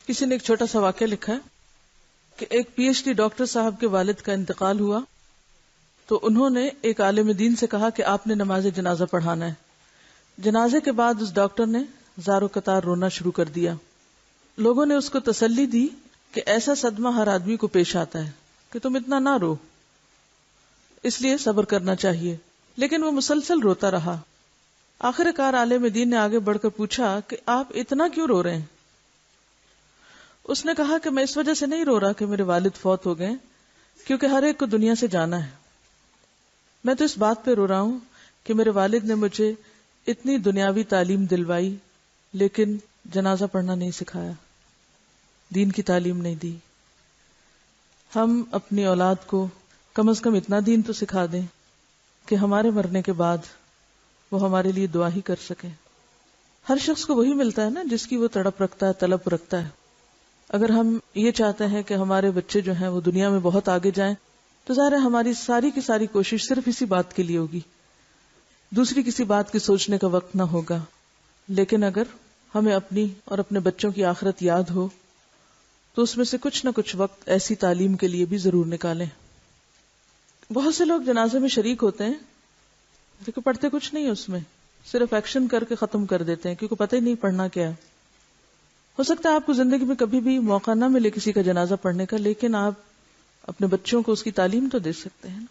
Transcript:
کسی نے ایک چھوٹا سا واقعہ لکھا ہے کہ ایک پی ایچ ڈی ڈاکٹر صاحب کے والد کا انتقال ہوا تو انہوں نے ایک عالم دین سے کہا کہ آپ نے نماز جنازہ پڑھانا ہے۔ جنازے کے بعد اس ڈاکٹر نے زارو قطار رونا شروع کر دیا۔ لوگوں نے اس کو تسلی دی کہ ایسا صدمہ ہر آدمی کو پیش آتا ہے کہ تم اتنا نہ رو، اس لیے صبر کرنا چاہیے، لیکن وہ مسلسل روتا رہا۔ آخر کار عالم دین نے آگے بڑھ کر پوچھا کہ آپ اتنا کیوں رو رہے ہیں؟ اس نے کہا کہ میں اس وجہ سے نہیں رو رہا کہ میرے والد فوت ہو گئے، کیونکہ ہر ایک کو دنیا سے جانا ہے۔ میں تو اس بات پہ رو رہا ہوں کہ میرے والد نے مجھے اتنی دنیاوی تعلیم دلوائی لیکن جنازہ پڑھنا نہیں سکھایا، دین کی تعلیم نہیں دی۔ ہم اپنی اولاد کو کم از کم اتنا دین تو سکھا دیں کہ ہمارے مرنے کے بعد وہ ہمارے لیے دعا ہی کر سکے۔ ہر شخص کو وہی ملتا ہے نا جس کی وہ تڑپ رکھتا ہے، طلب رکھتا ہے۔ اگر ہم یہ چاہتے ہیں کہ ہمارے بچے جو ہیں وہ دنیا میں بہت آگے جائیں تو ظاہر ہے ہماری ساری کی ساری کوشش صرف اسی بات کے لیے ہوگی، دوسری کسی بات کی سوچنے کا وقت نہ ہوگا۔ لیکن اگر ہمیں اپنی اور اپنے بچوں کی آخرت یاد ہو تو اس میں سے کچھ نہ کچھ وقت ایسی تعلیم کے لیے بھی ضرور نکالیں۔ بہت سے لوگ جنازے میں شریک ہوتے ہیں لیکن پڑھتے کچھ نہیں، اس میں صرف ایکشن کر کے ختم کر دیتے ہیں کیونکہ پتہ ہی نہیں پڑھنا کیا ہے۔ ہو سکتا ہے آپ کو زندگی میں کبھی بھی موقع نہ ملے کسی کا جنازہ پڑھنے کا، لیکن آپ اپنے بچوں کو اس کی تعلیم تو دے سکتے ہیں۔